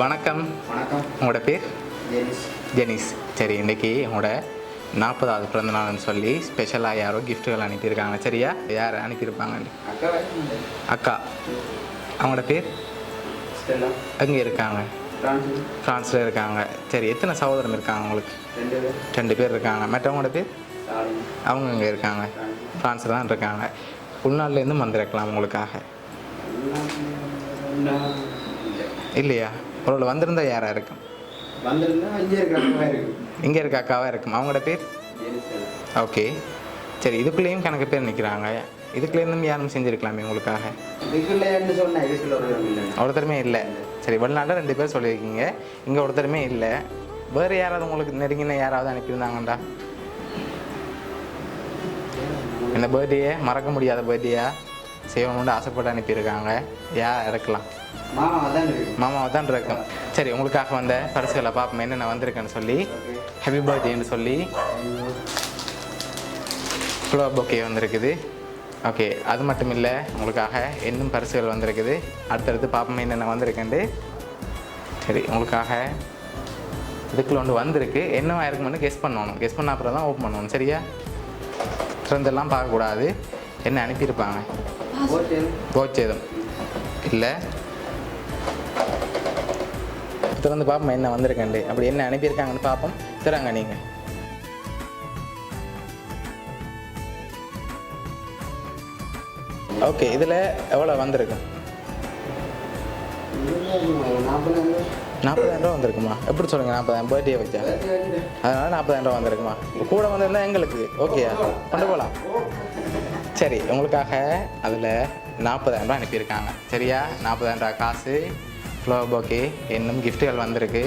வணக்கம். வணக்கம். உங்களோட பேர்? ஜெனிஸ். சரி, இன்றைக்கி உங்களோட 40வது பிறந்தநாள்னு சொல்லி ஸ்பெஷலாக யாரோ கிஃப்ட்டுகள் அனுப்பியிருக்காங்க. சரியா? யார் அனுப்பியிருப்பாங்க? அக்கா. அவங்களோட பேர்? எங்கே இருக்காங்க? ஃப்ரான்ஸில் இருக்காங்க. சரி, எத்தனை சகோதரம் இருக்காங்க உங்களுக்கு? 2 பேர் இருக்காங்க. மற்றவங்களோட பேர்? அவங்க இங்கே இருக்காங்க, ஃப்ரான்ஸில் தான் இருக்காங்க. உள்நாட்டிலேருந்து வந்திருக்கலாம் உங்களுக்காக? இல்லையா? ஒரு வந்திருந்தால் யாராக இருக்கும்? இங்கே இருக்க அக்காவாக இருக்கும். அவங்களோட பேர்? ஓகே. சரி, இதுக்குள்ளேயும் கணக்கு பேர் நிற்கிறாங்க. இதுக்குள்ளேருந்தும் யாரும் செஞ்சுருக்கலாமே உங்களுக்காக? ஒருத்தருமே இல்லை. சரி, வெளிநாட்டில் 2 பேர் சொல்லியிருக்கீங்க, இங்கே ஒருத்தருமே இல்லை. வேறு யாராவது உங்களுக்கு நெருங்கின யாராவது அனுப்பியிருந்தாங்கண்டா? இந்த பர்த்டேயை மறக்க முடியாத பர்த்டேயா செய்யணும்னு ஆசைப்பட்டு அனுப்பியிருக்காங்க. யார் இருக்கலாம்? மாமாவை தான் இருக்கும். சரி, உங்களுக்காக வந்த பரிசுகளை பார்ப்போம் என்னென்ன வந்திருக்குன்னு சொல்லி. ஹாப்பி பர்த்டேன்னு சொல்லி ஃப்ளவர் பொக்கே வந்திருக்குது. ஓகே, அது மட்டும் இல்லை, உங்களுக்காக இன்னும் பரிசுகள் வந்திருக்குது. அடுத்தடுத்து பார்ப்போம் என்னென்ன வந்திருக்குண்டு. சரி, உங்களுக்காக இதுக்குள்ள ஒன்று வந்திருக்கு. என்னவா இருக்குமென்னு கெஸ் பண்ணணும். கெஸ் பண்ண அப்புறம் தான் ஓப்பன் பண்ணணும். சரியா? திறந்தெல்லாம் பார்க்கக்கூடாது. என்ன அனுப்பியிருப்பாங்க? போச்சேதம் இல்லை. திறந்து பார்ப்போம் என்ன வந்திருக்கேன். அப்படி என்ன அனுப்பியிருக்காங்கன்னு பார்ப்போம். திறங்க நீங்கள். ஓகே, இதில் எவ்வளோ வந்திருக்கு? 40,000 ரூபா வந்திருக்குமா? எப்படி சொல்லுங்கள்? 40,000 பர்த்டே வச்சா அதனால் 40,000 ரூபா வந்திருக்குமா? கூட வந்திருந்தால் எங்களுக்கு ஓகேயா? கொண்டு போகலாம். சரி, உங்களுக்காக அதில் 40,000 ரூபா அனுப்பியிருக்காங்க. சரியா? 40,000 ரூபா காசு, ஃப்ளவர் பொக்கே, இன்னும் கிஃப்ட்டுகள் வந்திருக்கு.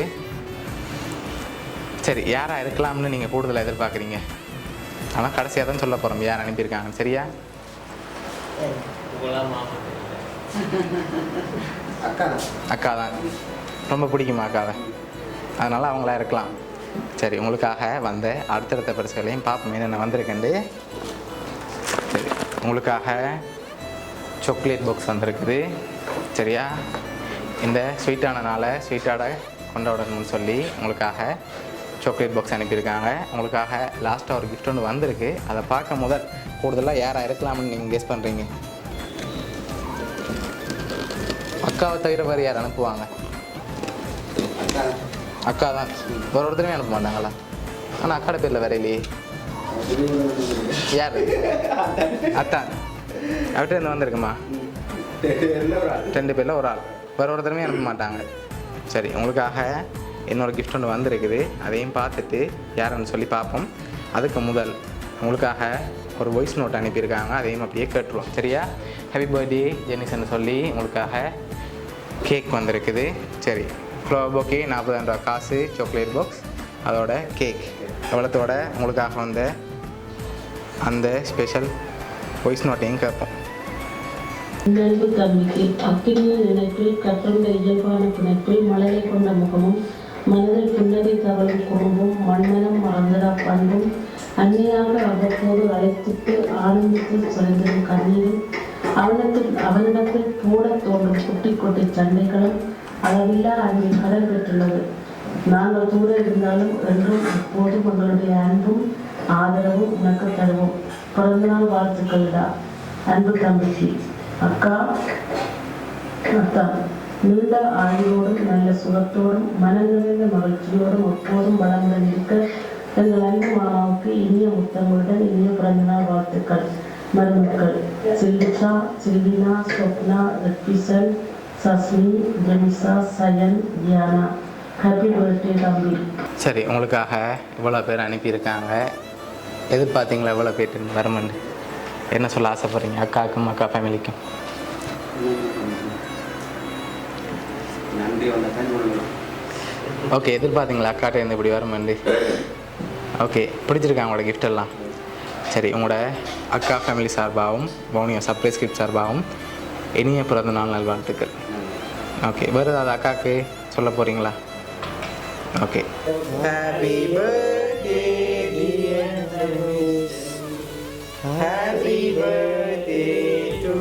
சரி, யாராக இருக்கலாம்னு நீங்கள் கூடுதலாக எதிர்பார்க்குறீங்க? ஆனால் கடைசியாக தான் சொல்ல போகிறோம் யார் அனுப்பியிருக்காங்க. சரியா? அக்கா தான். ரொம்ப பிடிக்குமா அக்காவை? அதனால் அவங்களா இருக்கலாம். சரி, உங்களுக்காக வந்த அடுத்தடுத்த பரிசுகளையும் பார்ப்போம் என்னென்ன வந்திருக்குண்டு. சரி, உங்களுக்காக சாக்லேட் பாக்ஸ் வந்திருக்குது. சரியா? இந்த ஸ்வீட்டான நாளை ஸ்வீட்டோட கொண்டாடணும்னு சொல்லி உங்களுக்காக சாக்லேட் பாக்ஸ் அனுப்பியிருக்காங்க. உங்களுக்காக லாஸ்ட்டாக ஒரு கிஃப்ட் ஒன்று வந்திருக்கு. அதை பார்க்க முதல் கூடுதலாக யாராக இருக்கலாம்னு நீங்கள் கெஸ் பண்ணுறீங்க? அக்காவை தவிர வேறு யார் அனுப்புவாங்க? அக்கா தான். ஒரு ஒருத்தருமே அனுப்ப மாட்டாங்களா? ஆனால் அக்காட பேரில் வேற இல்லையே. யார்? அத்தான். அவர்கிட்ட இருந்து வந்திருக்குமா? 2 பேரில் ஒரு ஆள். வேறு ஒருத்தருமே அனுப்ப மாட்டாங்க. சரி, உங்களுக்காக இன்னொரு கிஃப்ட் ஒன்று வந்திருக்குது. அதையும் பார்த்துட்டு யாருன்னு சொல்லி பார்ப்போம். அதுக்கு முதல் உங்களுக்காக ஒரு வாய்ஸ் நோட் அனுப்பியிருக்காங்க. அதையும் அப்படியே கேட்டுருவோம். சரியா? ஹாப்பி பர்த்டே ஜெனிஸ்ன்னு சொல்லி உங்களுக்காக கேக் வந்திருக்குது. சரி, ஃப்ளவர் பொக்கே, 40,000 ரூபா காசு, சாக்லேட் பாக்ஸ், அதோட கேக் எவ்வளோத்தோட உங்களுக்காக வந்த அந்த ஸ்பெஷல் வாய்ஸ் நோட்டையும் கேட்போம். நண்பு தம்பிக்கு அக்கினிய நினைப்பில் கற்றுண்ட இயல்பான பிணைப்பில் மலையை கொண்ட முகமும் மனதில் புன்னகை தவழும் குறும்பும் மண்மனம் மறந்தடா பண்பும் அன்னையாக அவ்வப்போது அழைத்துட்டு ஆனந்தத்தில் சுரைந்திடும் கண்ணீரும் அவனிடத்தில் போட தோன்றும் குட்டி குட்டி சண்டைகளும் அளவில்லா அன்பின் கடல் பெற்றுள்ளது. நாங்கள் தூர இருந்தாலும் என்றும் இப்போதும் உங்களுடைய அன்பும் ஆதரவும் உனக்கு தருவோம். பிறந்தநாள் வாழ்த்துக்கள்டா அன்பு தம்பிக்கு. அக்கா அத்தான். நீண்ட ஆயுளோடும் நல்ல சுகத்தோடும் மனம் நிறைந்த மகிழ்ச்சியோடும் எப்போதும் வளங்கள் இருக்க எங்கள் அன்பு மாமாவுக்கு இனிய முத்தங்களுடன் இனிய பிறந்தநாள் வாழ்த்துக்கள். மருமக்கள் சில்விஷா, சில்வினா, ஸ்வப்னா, ரித்விசன், சஸ்மி, ஜெனிசா, சயன், தியானா. ஹாப்பி பர்த்டே தம்பி. சரி, உங்களுக்காக இவ்வளோ பேர் அனுப்பியிருக்காங்க. எதிர்பார்த்தீங்களா இவ்வளோ பேர் வரமண்டு? என்ன சொல்ல ஆசைப்படுறீங்க அக்காவுக்கும் அக்கா ஃபேமிலிக்கும்? ஓகே, எதிர்பார்த்தீங்களா அக்காட்ட இருந்து இப்படி வரமண்டு? ஓகே, பிடிச்சிருக்காங்க உங்களோட கிஃப்ட் எல்லாம்? சரி, உங்களோட அக்கா ஃபேமிலி சார்பாகவும் பவுனியா சர்ப்ரைஸ் கிஃப்ட் சார்பாகவும் இனிய பிறந்த நாள் நல்வாழ்த்துக்கள். ஓகே, வேறு ஏதாவது அக்காவுக்கு சொல்ல போகிறீங்களா? Okay. Happy birthday dear Jenis. Happy birthday to